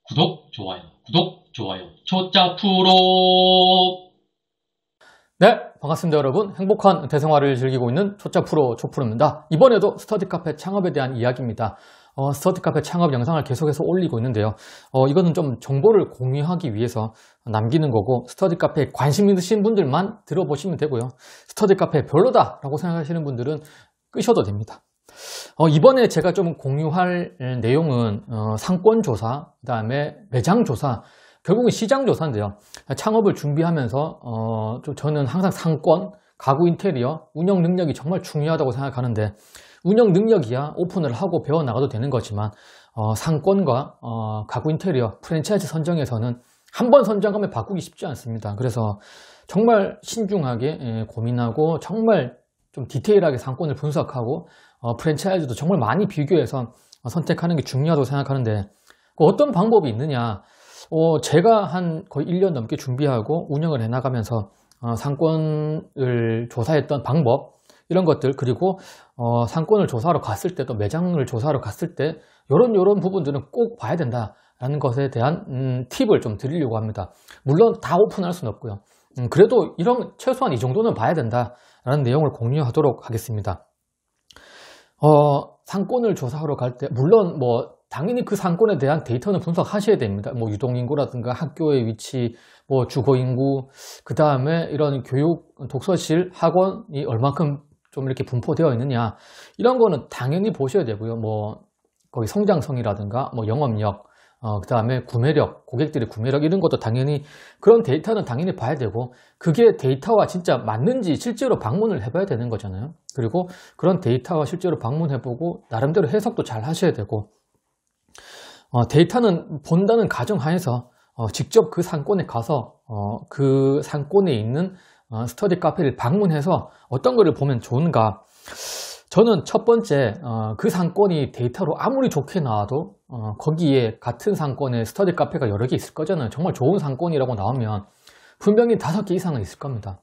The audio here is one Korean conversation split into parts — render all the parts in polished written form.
구독, 좋아요, 초짜 프로. 네, 반갑습니다 여러분. 행복한 대생활을 즐기고 있는 초짜 프로 초프로입니다. 이번에도 스터디 카페 창업에 대한 이야기입니다. 스터디 카페 창업 영상을 계속해서 올리고 있는데요. 이거는 좀 정보를 공유하기 위해서 남기는 거고, 스터디 카페에 관심 있으신 분들만 들어보시면 되고요. 스터디 카페 별로다 라고 생각하시는 분들은 끄셔도 됩니다. 이번에 제가 좀 공유할 내용은 상권조사, 그 다음에 매장조사, 결국은 시장조사인데요. 창업을 준비하면서 저는 항상 상권, 가구 인테리어, 운영 능력이 정말 중요하다고 생각하는데, 운영 능력이야 오픈을 하고 배워나가도 되는 거지만 상권과 가구 인테리어, 프랜차이즈 선정에서는 한 번 선정하면 바꾸기 쉽지 않습니다. 그래서 정말 신중하게 고민하고 정말 좀 디테일하게 상권을 분석하고 프랜차이즈도 정말 많이 비교해서 선택하는 게 중요하다고 생각하는데, 어떤 방법이 있느냐. 제가 한 거의 1년 넘게 준비하고 운영을 해나가면서 상권을 조사했던 방법, 이런 것들, 그리고 상권을 조사하러 갔을 때, 또 매장을 조사하러 갔을 때 요런 부분들은 꼭 봐야 된다라는 것에 대한 팁을 좀 드리려고 합니다. 물론 다 오픈할 수는 없고요. 그래도 최소한 이 정도는 봐야 된다라는 내용을 공유하도록 하겠습니다. 상권을 조사하러 갈 때, 물론 당연히 그 상권에 대한 데이터는 분석하셔야 됩니다. 유동인구라든가 학교의 위치, 주거인구, 그 다음에 이런 교육, 독서실, 학원이 얼만큼 좀 이렇게 분포되어 있느냐, 이런 거는 당연히 보셔야 되고요. 거기 성장성이라든가, 영업력, 그 다음에 구매력, 고객들의 구매력, 이런 것도 당연히, 그런 데이터는 당연히 봐야 되고, 그게 데이터와 진짜 맞는지 실제로 방문을 해봐야 되는 거잖아요. 그리고 그런 데이터와 실제로 방문해보고, 나름대로 해석도 잘 하셔야 되고, 데이터는 본다는 가정하에서 직접 그 상권에 가서 그 상권에 있는 스터디 카페를 방문해서 어떤 거를 보면 좋은가. 저는 첫 번째, 그 상권이 데이터로 아무리 좋게 나와도 거기에 같은 상권에 스터디 카페가 여러 개 있을 거잖아요. 정말 좋은 상권이라고 나오면 분명히 5개 이상은 있을 겁니다.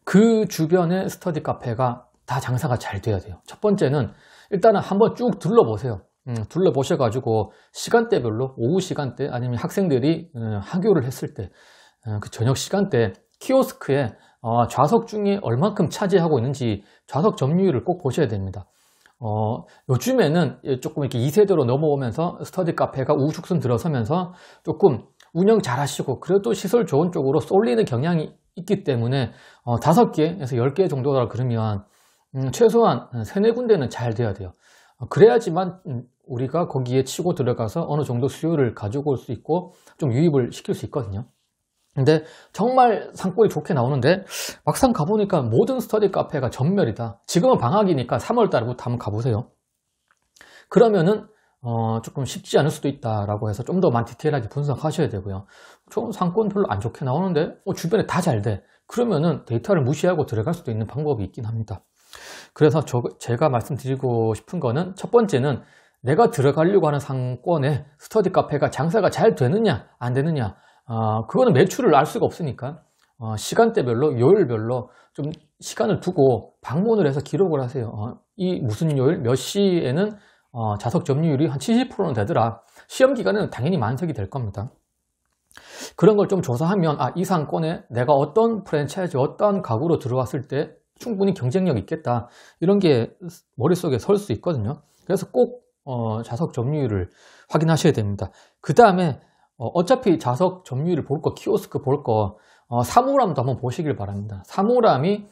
그 주변에 스터디 카페가 다 장사가 잘 돼야 돼요. 첫 번째는 일단은 한번 쭉 둘러보세요. 둘러보셔가지고 시간대별로, 오후 시간대 아니면 학생들이 학교를 했을 때 그 저녁 시간대 키오스크에 좌석 중에 얼만큼 차지하고 있는지 좌석 점유율을 꼭 보셔야 됩니다. 요즘에는 조금 이렇게 2세대로 넘어오면서 스터디 카페가 우후죽순 들어서면서 조금 운영 잘 하시고 그래도 시설 좋은 쪽으로 쏠리는 경향이 있기 때문에 5개에서 10개 정도라 그러면 최소한 3-4군데는 잘 돼야 돼요. 그래야지만 우리가 거기에 치고 들어가서 어느 정도 수요를 가지고 올 수 있고 좀 유입을 시킬 수 있거든요. 근데 정말 상권이 좋게 나오는데 막상 가보니까 모든 스터디 카페가 전멸이다. 지금은 방학이니까 3월 달부터 한번 가보세요. 그러면은 조금 쉽지 않을 수도 있다라고 해서 좀 더 많이 디테일하게 분석하셔야 되고요. 좀 상권 별로 안 좋게 나오는데 주변에 다 잘 돼. 그러면은 데이터를 무시하고 들어갈 수도 있는 방법이 있긴 합니다. 그래서 제가 말씀드리고 싶은 거는, 첫 번째는 내가 들어가려고 하는 상권에 스터디 카페가 장사가 잘 되느냐 안 되느냐, 그거는 매출을 알 수가 없으니까 시간대별로, 요일별로 좀 시간을 두고 방문을 해서 기록을 하세요. 이 무슨 요일 몇 시에는 좌석 점유율이 한 70%는 되더라. 시험 기간에는 당연히 만석이 될 겁니다. 그런 걸 좀 조사하면 이 상권에 내가 어떤 프랜차이즈, 어떤 가구로 들어왔을 때 충분히 경쟁력 있겠다, 이런 게 머릿속에 설 수 있거든요. 그래서 꼭 좌석 점유율을 확인하셔야 됩니다. 그 다음에 어차피 좌석 점유율을 볼 거, 키오스크 볼 거, 사물함도 한번 보시길 바랍니다. 사물함이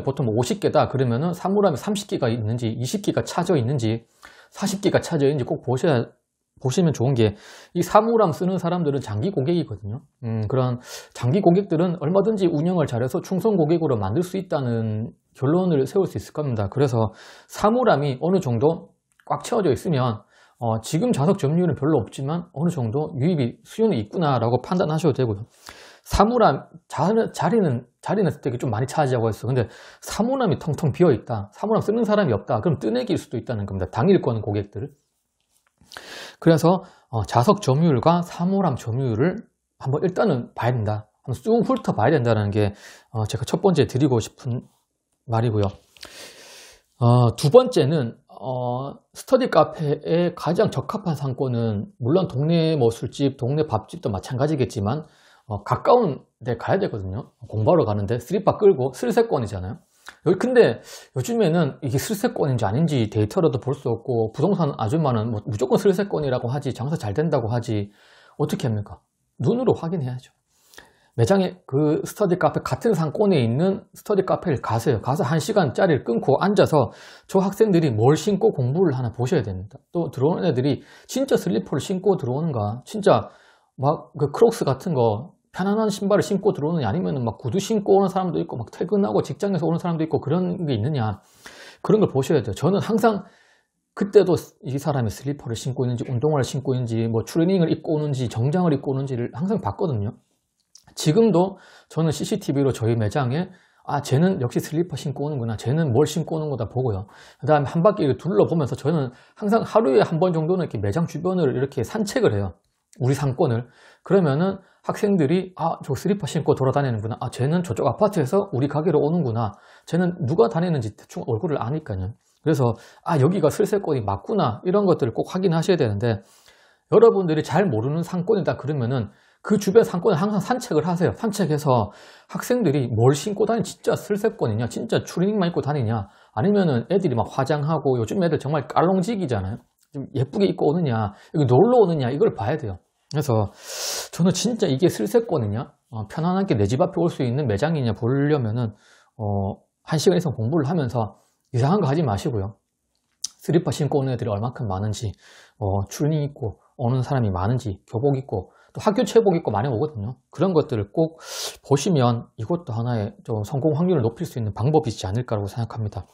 보통 50개다 그러면은 사물함이 30개가 있는지, 20개가 차져 있는지, 40개가 차져 있는지 꼭 보시면 좋은 게, 이 사물함 쓰는 사람들은 장기 고객이거든요. 그런 장기 고객들은 얼마든지 운영을 잘해서 충성 고객으로 만들 수 있다는 결론을 세울 수 있을 겁니다. 그래서 사물함이 어느 정도 꽉 채워져 있으면 지금 좌석 점유율은 별로 없지만 어느 정도 유입이, 수요는 있구나라고 판단하셔도 되고요. 사물함 자리는 되게 좀 많이 차지하고 있어. 근데 사물함이 텅텅 비어 있다, 사물함 쓰는 사람이 없다, 그럼 뜨내기일 수도 있다는 겁니다. 당일권 고객들. 그래서 좌석 점유율과 사물함 점유율을 한번 일단은 봐야 된다, 한번 쭉 훑어봐야 된다는 게 제가 첫 번째 드리고 싶은 말이고요. 두 번째는 스터디 카페에 가장 적합한 상권은 물론 동네 뭐 술집, 동네 밥집도 마찬가지겠지만 가까운 데 가야 되거든요. 공부하러 가는데 스리파 끌고 슬세권이잖아요. 근데 요즘에는 이게 슬세권인지 아닌지 데이터로도 볼 수 없고 부동산 아줌마는 뭐 무조건 슬세권이라고 하지, 장사 잘 된다고 하지, 어떻게 합니까? 눈으로 확인해야죠. 매장에 그 스터디 카페 같은 상권에 있는 스터디 카페를 가세요. 가서 1시간짜리를 끊고 앉아서 저 학생들이 뭘 신고 공부를 하나 보셔야 됩니다. 또 들어오는 애들이 진짜 슬리퍼를 신고 들어오는가, 진짜 막 그 크록스 같은 거 편안한 신발을 신고 들어오느냐, 아니면 막 구두 신고 오는 사람도 있고 막 퇴근하고 직장에서 오는 사람도 있고 그런 게 있느냐, 그런 걸 보셔야 돼요. 저는 항상 그때도 이 사람이 슬리퍼를 신고 있는지, 운동화를 신고 있는지, 뭐 트레이닝을 입고 오는지, 정장을 입고 오는지를 항상 봤거든요. 지금도 저는 CCTV로 저희 매장에 쟤는 역시 슬리퍼 신고 오는구나, 쟤는 뭘 신고 오는 거다 보고요. 그 다음에 한 바퀴를 둘러보면서 저는 항상 하루에 한 번 정도는 이렇게 매장 주변을 이렇게 산책을 해요. 우리 상권을. 그러면은 학생들이 저 슬리퍼 신고 돌아다니는구나, 쟤는 저쪽 아파트에서 우리 가게로 오는구나, 쟤는 누가 다니는지 대충 얼굴을 아니까요. 그래서 여기가 슬세권이 맞구나, 이런 것들을 꼭 확인하셔야 되는데, 여러분들이 잘 모르는 상권이다 그러면은 그 주변 상권에 항상 산책을 하세요. 산책해서 학생들이 뭘 신고 다니냐, 진짜 슬세권이냐, 진짜 추리닝만 입고 다니냐, 아니면은 애들이 막 화장하고, 요즘 애들 정말 깔롱직이잖아요. 좀 예쁘게 입고 오느냐, 여기 놀러 오느냐, 이걸 봐야 돼요. 그래서 저는 진짜 이게 슬세권이냐, 편안하게 내 집 앞에 올 수 있는 매장이냐 보려면은 1시간 이상 공부를 하면서 이상한 거 하지 마시고요. 슬리퍼 신고 오는 애들이 얼마큼 많은지, 추리닝 입고 오는 사람이 많은지, 교복 입고 또 학교 체복 입고 많이 오거든요. 그런 것들을 꼭 보시면 이것도 하나의 좀 성공 확률을 높일 수 있는 방법이지 않을까라고 생각합니다.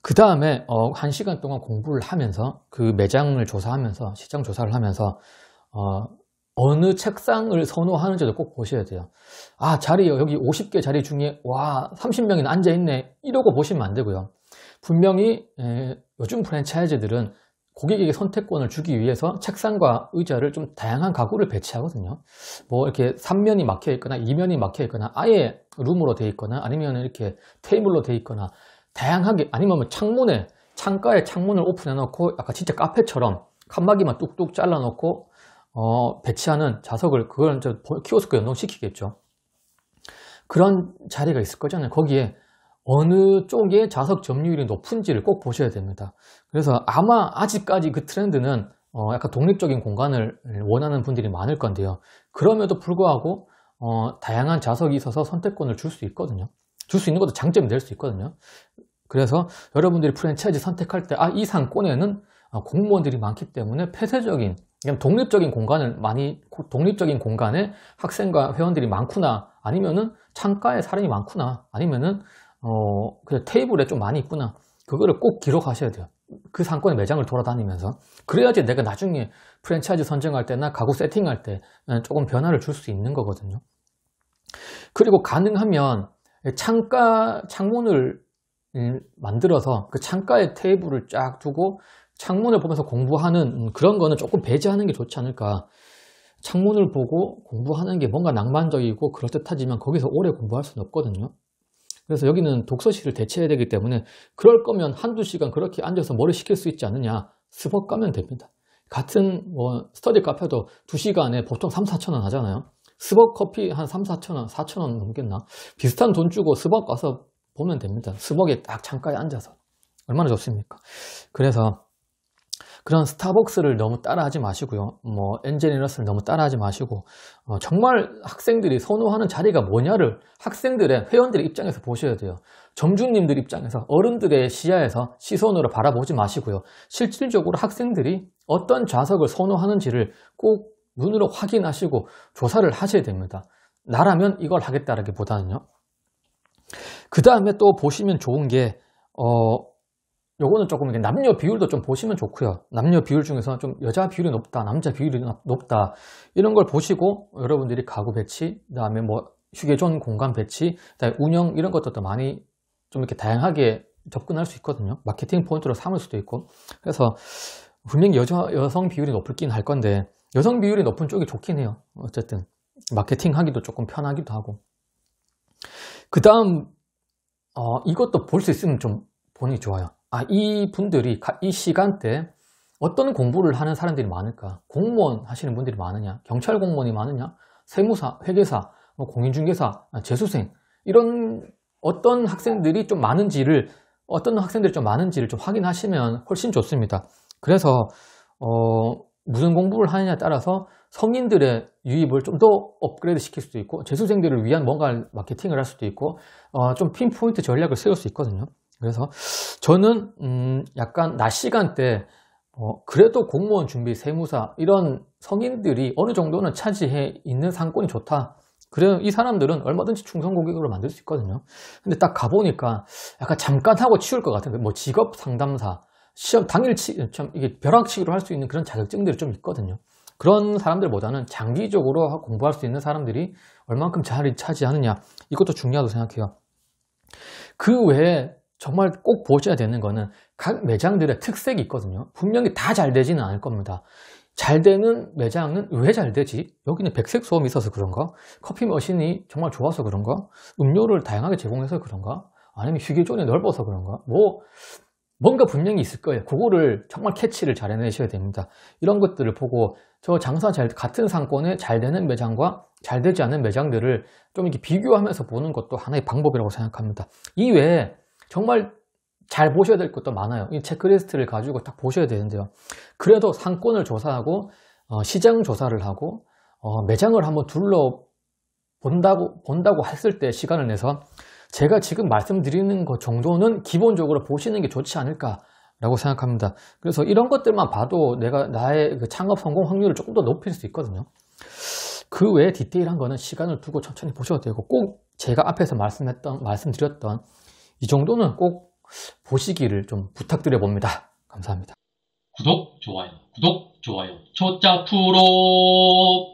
그 다음에 1시간 동안 공부를 하면서 그 매장을 조사하면서, 시장 조사를 하면서 어느 책상을 선호하는지도 꼭 보셔야 돼요. 자리 여기 50개 자리 중에 30명이나 앉아있네, 이러고 보시면 안 되고요. 분명히 요즘 프랜차이즈들은 고객에게 선택권을 주기 위해서 책상과 의자를 좀 다양한 가구를 배치하거든요. 뭐 이렇게 3면이 막혀 있거나 2면이 막혀 있거나 아예 룸으로 되어 있거나 아니면 이렇게 테이블로 되어 있거나 다양하게, 아니면 창가에 창문을 오픈해 놓고 약간 진짜 카페처럼 칸막이만 뚝뚝 잘라 놓고 배치하는 좌석을, 그걸 이제 키오스크 연동시키겠죠. 그런 자리가 있을 거잖아요. 거기에 어느 쪽에 좌석 점유율이 높은지를 꼭 보셔야 됩니다. 그래서 아마 아직까지 그 트렌드는 약간 독립적인 공간을 원하는 분들이 많을 건데요. 그럼에도 불구하고 다양한 좌석이 있어서 선택권을 줄 수 있거든요. 줄 수 있는 것도 장점이 될 수 있거든요. 그래서 여러분들이 프랜차이즈 선택할 때 이 상권에는 공무원들이 많기 때문에 폐쇄적인, 독립적인 공간에 학생과 회원들이 많구나, 아니면은 창가에 사람이 많구나, 아니면은 그냥 테이블에 좀 많이 있구나, 그거를 꼭 기록하셔야 돼요. 그 상권의 매장을 돌아다니면서. 그래야지 내가 나중에 프랜차이즈 선정할 때나 가구 세팅할 때 조금 변화를 줄 수 있는 거거든요. 그리고 가능하면 창문을 만들어서 그 창가에 테이블을 쫙 두고 창문을 보면서 공부하는 그런 거는 조금 배제하는 게 좋지 않을까. 창문을 보고 공부하는 게 뭔가 낭만적이고 그럴듯하지만 거기서 오래 공부할 수는 없거든요. 그래서 여기는 독서실을 대체해야 되기 때문에, 그럴 거면 한두 시간 그렇게 앉아서 머리 식힐 수 있지 않느냐, 스벅 가면 됩니다. 같은 스터디 카페도 2시간에 보통 3, 4천 원 하잖아요. 스벅 커피 한 3, 4천 원, 4천 원 넘겠나? 비슷한 돈 주고 스벅 가서 보면 됩니다. 스벅에 딱 창가에 앉아서. 얼마나 좋습니까? 그래서 그런 스타벅스를 너무 따라하지 마시고요. 엔젤리너스를 너무 따라하지 마시고, 정말 학생들이 선호하는 자리가 뭐냐를 학생들의, 회원들의 입장에서 보셔야 돼요. 점주님들 입장에서, 어른들의 시선으로 바라보지 마시고요. 실질적으로 학생들이 어떤 좌석을 선호하는지를 꼭 눈으로 확인하시고 조사를 하셔야 됩니다. 나라면 이걸 하겠다라기보다는요. 그 다음에 또 보시면 좋은 게, 요거는 조금 남녀 비율도 좀 보시면 좋고요. 남녀 비율 중에서 좀 여자 비율이 높다, 남자 비율이 높다, 이런 걸 보시고 여러분들이 가구 배치, 그다음에 휴게존 공간 배치, 그다음에 운영, 이런 것들도 많이 좀 이렇게 다양하게 접근할 수 있거든요. 마케팅 포인트로 삼을 수도 있고. 그래서 분명히 여성 비율이 높긴 할 건데, 여성 비율이 높은 쪽이 좋긴 해요. 어쨌든 마케팅 하기도 조금 편하기도 하고. 그 다음 이것도 볼 수 있으면 좀 보는 게 좋아요. 이 분들이 이 시간대 어떤 공부를 하는 사람들이 많을까? 공무원 하시는 분들이 많으냐? 경찰 공무원이 많으냐? 세무사, 회계사, 공인중개사, 재수생 이런 어떤 학생들이 좀 많은지를 좀 확인하시면 훨씬 좋습니다. 그래서 무슨 공부를 하느냐에 따라서 성인들의 유입을 좀 더 업그레이드 시킬 수도 있고 재수생들을 위한 뭔가 마케팅을 할 수도 있고 좀 핀포인트 전략을 세울 수 있거든요. 그래서 저는 약간 낮 시간대 그래도 공무원 준비, 세무사 이런 성인들이 어느 정도는 차지해 있는 상권이 좋다. 그래 이 사람들은 얼마든지 충성 고객으로 만들 수 있거든요. 근데 딱 가보니까 약간 잠깐 하고 치울 것 같은데 뭐 직업 상담사, 시험 당일치 참 이게 벼락치기로 할 수 있는 그런 자격증들이 좀 있거든요. 그런 사람들보다는 장기적으로 공부할 수 있는 사람들이 얼만큼 자리를 차지하느냐 이것도 중요하다고 생각해요. 그 외에 정말 꼭 보셔야 되는 거는 각 매장들의 특색이 있거든요. 분명히 다 잘 되지는 않을 겁니다. 잘 되는 매장은 왜 잘 되지? 여기는 백색 소음이 있어서 그런가? 커피 머신이 정말 좋아서 그런가? 음료를 다양하게 제공해서 그런가? 아니면 휴게존이 넓어서 그런가? 뭔가 분명히 있을 거예요. 그거를 정말 캐치를 잘 해내셔야 됩니다. 이런 것들을 보고 같은 상권에 잘 되는 매장과 잘 되지 않는 매장들을 좀 이렇게 비교하면서 보는 것도 하나의 방법이라고 생각합니다. 이외에 정말 잘 보셔야 될 것도 많아요. 이 체크리스트를 가지고 딱 보셔야 되는데요. 그래도 상권을 조사하고 시장 조사를 하고 매장을 한번 본다고 했을 때 시간을 내서 제가 지금 말씀드리는 것 정도는 기본적으로 보시는 게 좋지 않을까라고 생각합니다. 그래서 이런 것들만 봐도 나의 그 창업 성공 확률을 조금 더 높일 수 있거든요. 그 외에 디테일한 거는 시간을 두고 천천히 보셔도 되고 꼭 제가 앞에서 말씀드렸던 이 정도는 꼭 보시기를 좀 부탁드려 봅니다. 감사합니다. 구독, 좋아요, 초짜 프로.